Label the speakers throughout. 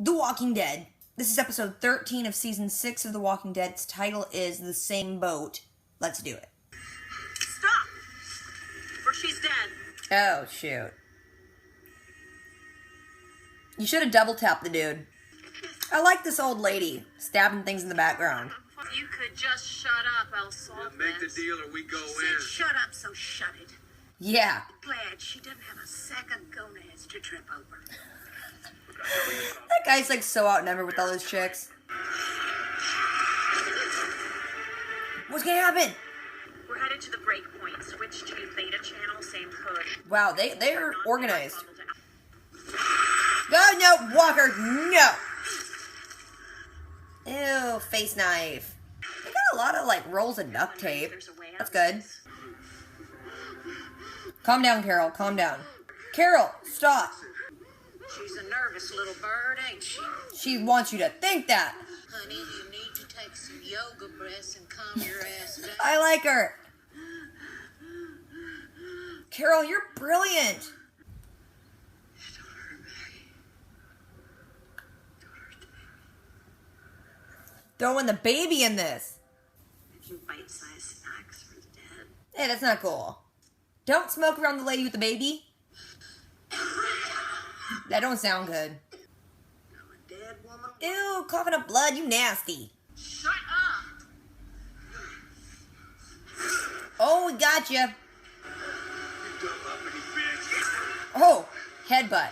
Speaker 1: The Walking Dead. This is episode 13 of season 6 of The Walking Dead. Its title is The Same Boat. Let's do it.
Speaker 2: Stop! Or she's dead.
Speaker 1: Oh, shoot. You should have double tapped the dude. I like this old lady stabbing things in the background.
Speaker 2: If you could just shut up, I'll solve
Speaker 3: Make the
Speaker 2: this.
Speaker 3: deal or we go
Speaker 4: She
Speaker 3: in.
Speaker 4: said shut up, so shut it.
Speaker 1: Yeah.
Speaker 4: Glad she doesn't have a sack of gonads to trip over.
Speaker 1: That guy's like so outnumbered with all those chicks. What's gonna happen?
Speaker 2: We're headed to the break point. Switch to beta channel, same code.
Speaker 1: Wow, they're organized. Oh, no, Walker, no! Ew, face knife. They got a lot of, like, rolls of duct tape. That's good. Calm down, Carol, calm down. Carol, stop.
Speaker 4: She's a nervous little bird, ain't she?
Speaker 1: She wants you to think that.
Speaker 4: Honey, you need to take some yoga breaths and calm your ass down.
Speaker 1: I like her. Carol, you're brilliant. Throwing the baby in this.
Speaker 2: Making bite-sized snacks for the dead.
Speaker 1: Hey, that's not cool. Don't smoke around the lady with the baby. That don't sound good.
Speaker 4: A dead woman.
Speaker 1: Ew, coughing up blood, you nasty.
Speaker 2: Shut up!
Speaker 1: Oh, we got you.
Speaker 3: You dumb uppity bitch.
Speaker 1: Oh, headbutt.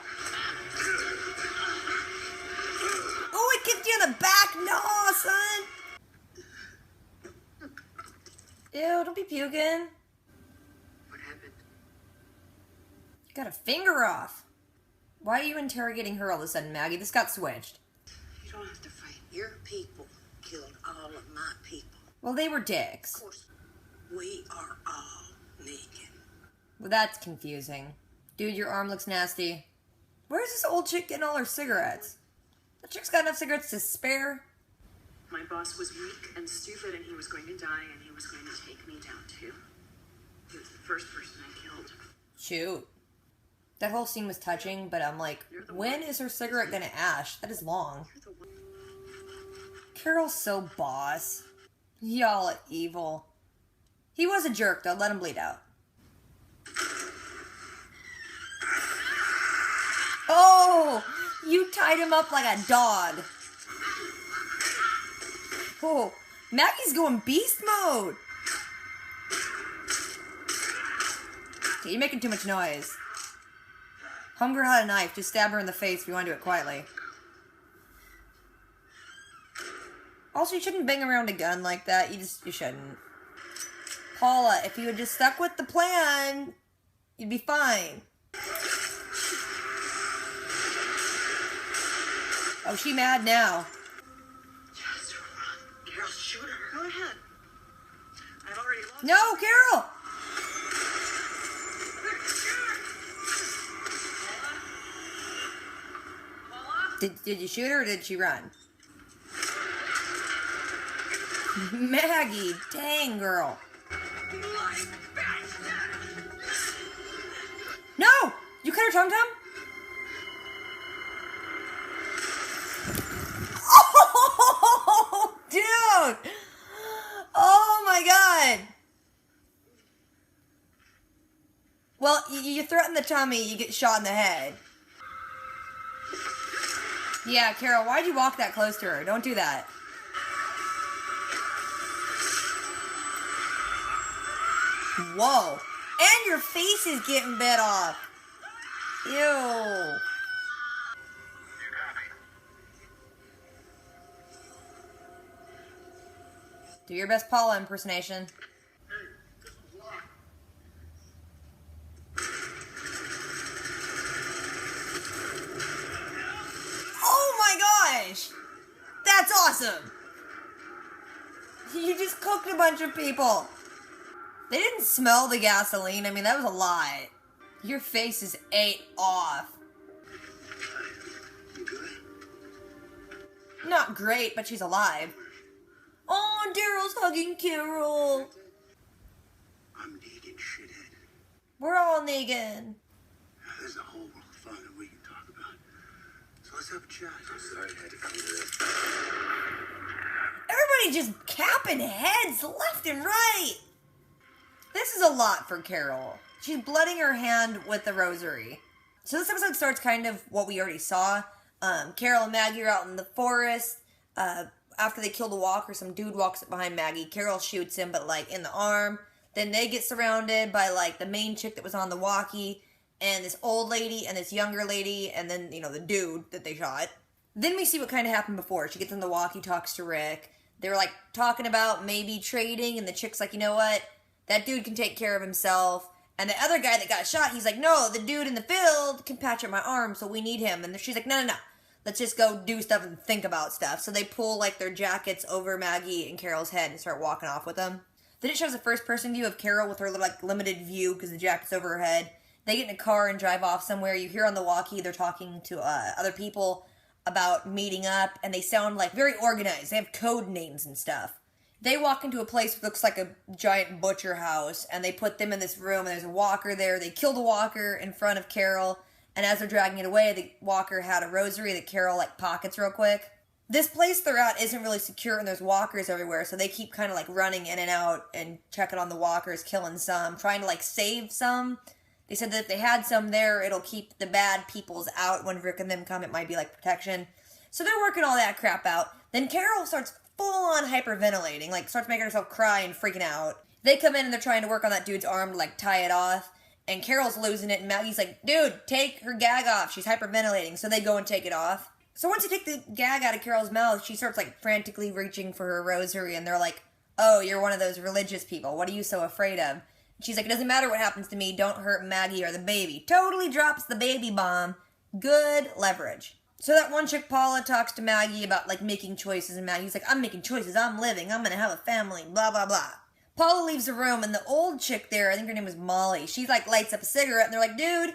Speaker 1: Oh, it kicked you in the back. No, son. Ew, don't be puking.
Speaker 4: What happened?
Speaker 1: You got a finger off. Why are you interrogating her all of a sudden, Maggie? This got switched.
Speaker 4: You don't have to fight. Your people killed all of my people.
Speaker 1: Well, they were dicks.
Speaker 4: Of course, we are all naked.
Speaker 1: Well, that's confusing. Dude, your arm looks nasty. Where's this old chick getting all her cigarettes? The chick's got enough cigarettes to spare.
Speaker 2: My boss was weak and stupid, and he was going to die, and he was going to take me down too. He was the first person I killed.
Speaker 1: Shoot. That whole scene was touching, but I'm like, when is her cigarette gonna ash? That is long.
Speaker 2: You're the one.
Speaker 1: Carol's so boss. Y'all are evil. He was a jerk, though. Let him bleed out. Oh! You tied him up like a dog. Oh, Maggie's going beast mode. Okay, you're making too much noise. Hunger had a knife. Just stab her in the face if you want to do it quietly. Also, you shouldn't bang around a gun like that. You shouldn't. Paula, if you had just stuck with the plan, you'd be fine. Oh, she mad now.
Speaker 4: Just run. Carol, shoot her.
Speaker 2: Go ahead. I've already lost.
Speaker 1: No, Carol! Did you shoot her or did she run? Maggie, dang girl. No! You cut her tum-tum? Oh, dude! Oh my god! Well, you threaten the tummy, you get shot in the head. Yeah, Carol, why'd you walk that close to her? Don't do that. Whoa. And your face is getting bit off. Ew. Do your best Paula impersonation. Oh my gosh! That's awesome! You just cooked a bunch of people. They didn't smell the gasoline. I mean, that was a lot. Your face is ate off.
Speaker 3: You good?
Speaker 1: Not great, but she's alive. Oh, Daryl's hugging Carol.
Speaker 3: I'm Negan, shithead.
Speaker 1: We're all Negan.
Speaker 3: There's a whole world of fun that we can talk about. So What's up, Chad? I'm sorry I had to come to this.
Speaker 1: Everybody just capping heads left and right. This is a lot for Carol. She's blooding her hand with the rosary. So this episode starts kind of what we already saw. Carol and Maggie are out in the forest. After they kill the walker, some dude walks up behind Maggie. Carol shoots him, but like in the arm. Then they get surrounded by like the main chick that was on the walkie, and this old lady, and this younger lady, and then, you know, the dude that they shot. Then we see what kind of happened before. She gets on the walkie, talks to Rick. They were like talking about maybe trading, and the chick's like, you know what? That dude can take care of himself. And the other guy that got shot, he's like, no, the dude in the field can patch up my arm, so we need him. And she's like, no. Let's just go do stuff and think about stuff. So they pull like their jackets over Maggie and Carol's head and start walking off with them. Then it shows a first-person view of Carol with her like limited view because the jacket's over her head. They get in a car and drive off somewhere. You hear on the walkie they're talking to other people about meeting up, and they sound like very organized. They have code names and stuff. They walk into a place that looks like a giant butcher house, and they put them in this room, and there's a walker there. They kill the walker in front of Carol, and as they're dragging it away, the walker had a rosary that Carol like pockets real quick. This place they're at isn't really secure, and there's walkers everywhere, so they keep kind of like running in and out and checking on the walkers, killing some, trying to like save some. They said that if they had some there, it'll keep the bad peoples out. When Rick and them come, it might be like protection. So they're working all that crap out. Then Carol starts full-on hyperventilating, like starts making herself cry and freaking out. They come in and they're trying to work on that dude's arm to like tie it off. And Carol's losing it, and Maggie's like, dude, take her gag off. She's hyperventilating. So they go and take it off. So once they take the gag out of Carol's mouth, she starts like frantically reaching for her rosary, and they're like, oh, you're one of those religious people. What are you so afraid of? And she's like, it doesn't matter what happens to me. Don't hurt Maggie or the baby. Totally drops the baby bomb. Good leverage. So that one chick, Paula, talks to Maggie about like making choices, and Maggie's like, I'm making choices. I'm living. I'm gonna have a family. Blah, blah, blah. Paula leaves the room, and the old chick there, I think her name was Molly, she like lights up a cigarette, and they're like, dude,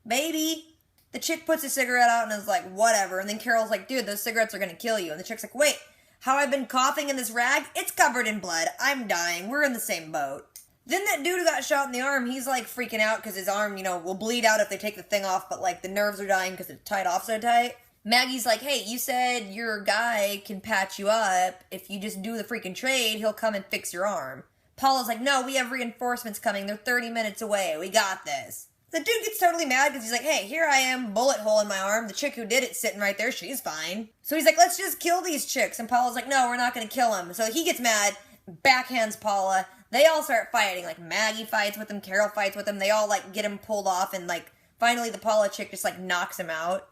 Speaker 1: baby. The chick puts a cigarette out and is like, whatever. And then Carol's like, dude, those cigarettes are gonna kill you. And the chick's like, wait, how I've been coughing in this rag? It's covered in blood. I'm dying. We're in the same boat. Then that dude who got shot in the arm, he's like freaking out because his arm, you know, will bleed out if they take the thing off, but like the nerves are dying because it's tied off so tight. Maggie's like, hey, you said your guy can patch you up. If you just do the freaking trade, he'll come and fix your arm. Paula's like, no, we have reinforcements coming. They're 30 minutes away. We got this. The dude gets totally mad because he's like, hey, here I am, bullet hole in my arm. The chick who did it sitting right there, she's fine. So he's like, let's just kill these chicks. And Paula's like, no, we're not going to kill him. So he gets mad, backhands Paula. They all start fighting. Like, Maggie fights with him, Carol fights with him. They all, like, get him pulled off, and, like, finally the Paula chick just, like, knocks him out.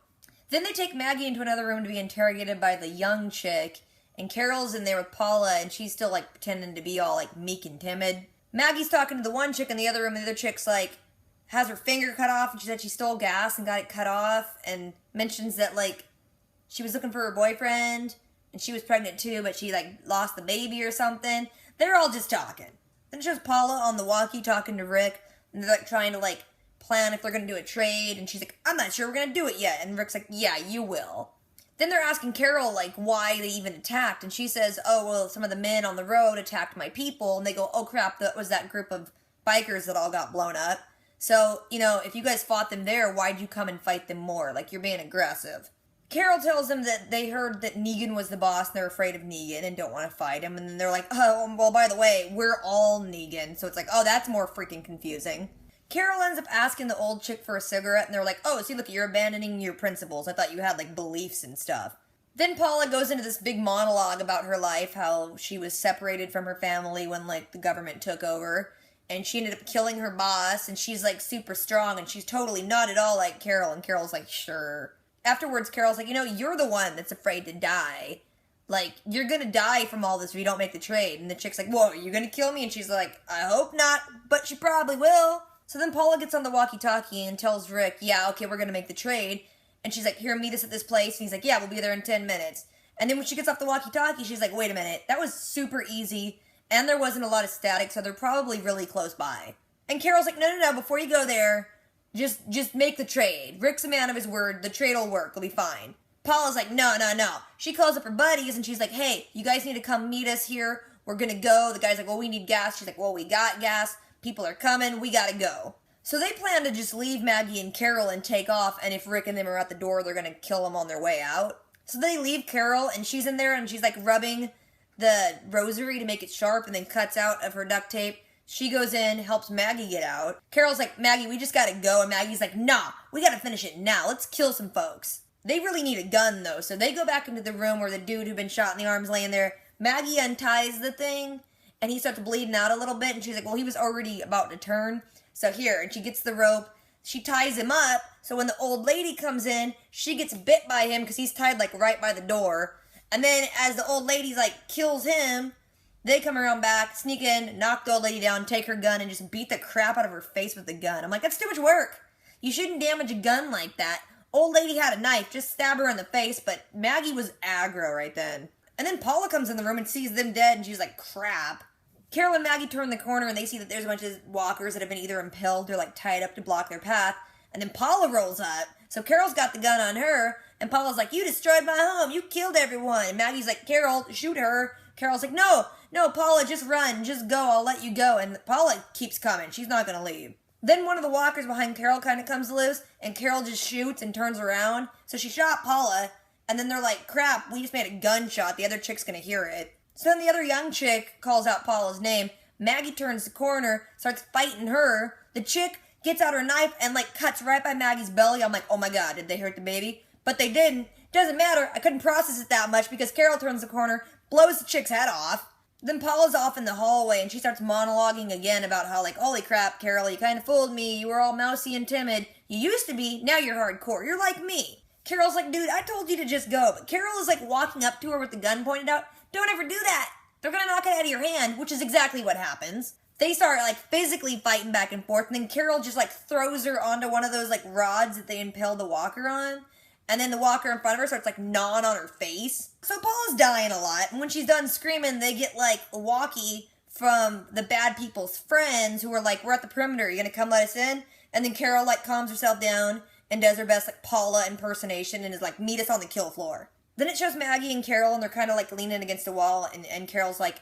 Speaker 1: Then they take Maggie into another room to be interrogated by the young chick. And Carol's in there with Paula, and she's still, like, pretending to be all, like, meek and timid. Maggie's talking to the one chick in the other room, and the other chick's, like, has her finger cut off, and she said she stole gas and got it cut off, and mentions that, like, she was looking for her boyfriend, and she was pregnant too, but she, like, lost the baby or something. They're all just talking. Then it shows Paula on the walkie talking to Rick, and they're, like, trying to, like, plan if they're gonna do a trade, and she's like, I'm not sure we're gonna do it yet, and Rick's like, yeah, you will. Then they're asking Carol, like, why they even attacked, and she says, oh, well, some of the men on the road attacked my people, and they go, oh, crap, that was that group of bikers that all got blown up. So, you know, if you guys fought them there, why'd you come and fight them more? Like, you're being aggressive. Carol tells them that they heard that Negan was the boss, and they're afraid of Negan and don't want to fight him, and then they're like, oh, well, by the way, we're all Negan, so it's like, oh, that's more freaking confusing. Carol ends up asking the old chick for a cigarette, and they're like, oh, see, look, you're abandoning your principles. I thought you had, like, beliefs and stuff. Then Paula goes into this big monologue about her life, how she was separated from her family when, like, the government took over, and she ended up killing her boss, and she's, like, super strong, and she's totally not at all like Carol, and Carol's like, sure. Afterwards, Carol's like, you know, you're the one that's afraid to die. Like, you're gonna die from all this if you don't make the trade. And the chick's like, whoa, are you gonna kill me? And she's like, I hope not, but she probably will. So then Paula gets on the walkie-talkie and tells Rick, yeah, okay, we're gonna make the trade. And she's like, here, meet us at this place. And he's like, yeah, we'll be there in 10 minutes. And then when she gets off the walkie-talkie, she's like, wait a minute, that was super easy. And there wasn't a lot of static, so they're probably really close by. And Carol's like, no, before you go there, just make the trade. Rick's a man of his word. The trade will work. It'll be fine. Paula's like, no. She calls up her buddies, and she's like, hey, you guys need to come meet us here. We're gonna go. The guy's like, well, we need gas. She's like, well, we got gas. People are coming. We gotta go. So they plan to just leave Maggie and Carol and take off, and if Rick and them are at the door, they're gonna kill them on their way out. So they leave Carol, and she's in there, and she's like rubbing the rosary to make it sharp, and then cuts out of her duct tape. She goes in, helps Maggie get out. Carol's like, Maggie, we just gotta go, and Maggie's like, nah, we gotta finish it now, let's kill some folks. They really need a gun, though, so they go back into the room where the dude who'd been shot in the arm's laying there. Maggie unties the thing, and he starts bleeding out a little bit, and she's like, well, he was already about to turn. So here, and she gets the rope, she ties him up, so when the old lady comes in, she gets bit by him because he's tied, like, right by the door. And then as the old lady's, like, kills him, they come around back, sneak in, knock the old lady down, take her gun, and just beat the crap out of her face with the gun. I'm like, that's too much work. You shouldn't damage a gun like that. Old lady had a knife, just stab her in the face, but Maggie was aggro right then. And then Paula comes in the room and sees them dead, and she's like, crap. Carol and Maggie turn the corner and they see that there's a bunch of walkers that have been either impaled or like tied up to block their path. And then Paula rolls up. So Carol's got the gun on her and Paula's like, you destroyed my home. You killed everyone. And Maggie's like, Carol, shoot her. Carol's like, no, Paula, just run. Just go. I'll let you go. And Paula keeps coming. She's not going to leave. Then one of the walkers behind Carol kind of comes loose and Carol just shoots and turns around. So she shot Paula and then they're like, crap, we just made a gunshot. The other chick's going to hear it. So then the other young chick calls out Paula's name. Maggie turns the corner, starts fighting her. The chick gets out her knife and, like, cuts right by Maggie's belly. I'm like, oh my god, did they hurt the baby? But they didn't. Doesn't matter. I couldn't process it that much because Carol turns the corner, blows the chick's head off. Then Paula's off in the hallway and she starts monologuing again about how, like, holy crap, Carol, you kind of fooled me. You were all mousy and timid. You used to be. Now you're hardcore. You're like me. Carol's like, dude, I told you to just go. But Carol is, like, walking up to her with the gun pointed out. Don't ever do that. They're gonna knock it out of your hand, which is exactly what happens. They start, like, physically fighting back and forth, and then Carol just, like, throws her onto one of those, like, rods that they impaled the walker on, and then the walker in front of her starts, like, gnawing on her face. So Paula's dying a lot, and when she's done screaming, they get, like, a walkie from the bad people's friends who are like, we're at the perimeter, you gonna come let us in? And then Carol, like, calms herself down and does her best, like, Paula impersonation and is like, meet us on the kill floor. Then it shows Maggie and Carol, and they're kind of, like, leaning against a wall, and Carol's like,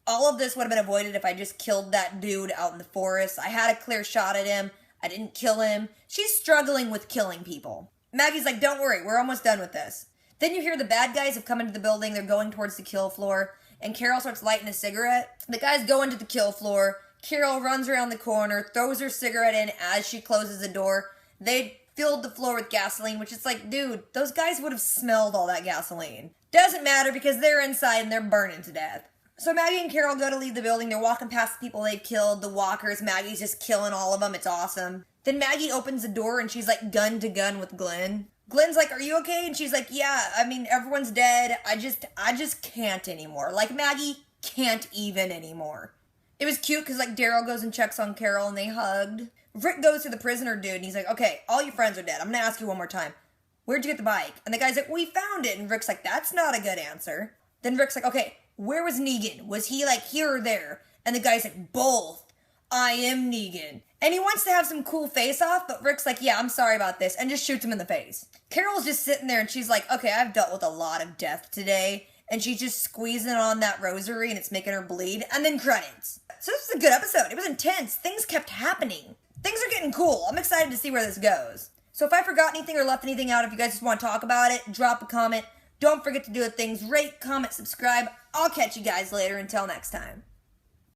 Speaker 1: all of this would have been avoided if I just killed that dude out in the forest. I had a clear shot at him. I didn't kill him. She's struggling with killing people. Maggie's like, don't worry, we're almost done with this. Then you hear the bad guys have come into the building. They're going towards the kill floor, and Carol starts lighting a cigarette. The guys go into the kill floor. Carol runs around the corner, throws her cigarette in as she closes the door. They filled the floor with gasoline, which is like, dude, those guys would have smelled all that gasoline. Doesn't matter because they're inside and they're burning to death. So Maggie and Carol go to leave the building. They're walking past the people they've killed, the walkers. Maggie's just killing all of them. It's awesome. Then Maggie opens the door and she's like gun to gun with Glenn. Glenn's like, are you okay? And she's like, yeah, I mean, everyone's dead. I just can't anymore. Like, Maggie can't even anymore. It was cute because, like, Daryl goes and checks on Carol and they hugged. Rick goes to the prisoner dude and he's like, okay, all your friends are dead. I'm going to ask you one more time. Where'd you get the bike? And the guy's like, we found it. And Rick's like, that's not a good answer. Then Rick's like, okay, where was Negan? Was he, like, here or there? And the guy's like, both. I am Negan. And he wants to have some cool face-off, but Rick's like, yeah, I'm sorry about this, and just shoots him in the face. Carol's just sitting there, and she's like, okay, I've dealt with a lot of death today, and she's just squeezing on that rosary, and it's making her bleed, and then credits. So this was a good episode. It was intense. Things kept happening. Things are getting cool. I'm excited to see where this goes. So if I forgot anything or left anything out, if you guys just want to talk about it, drop a comment. Don't forget to do the things, rate, comment, subscribe. I'll catch you guys later. Until next time.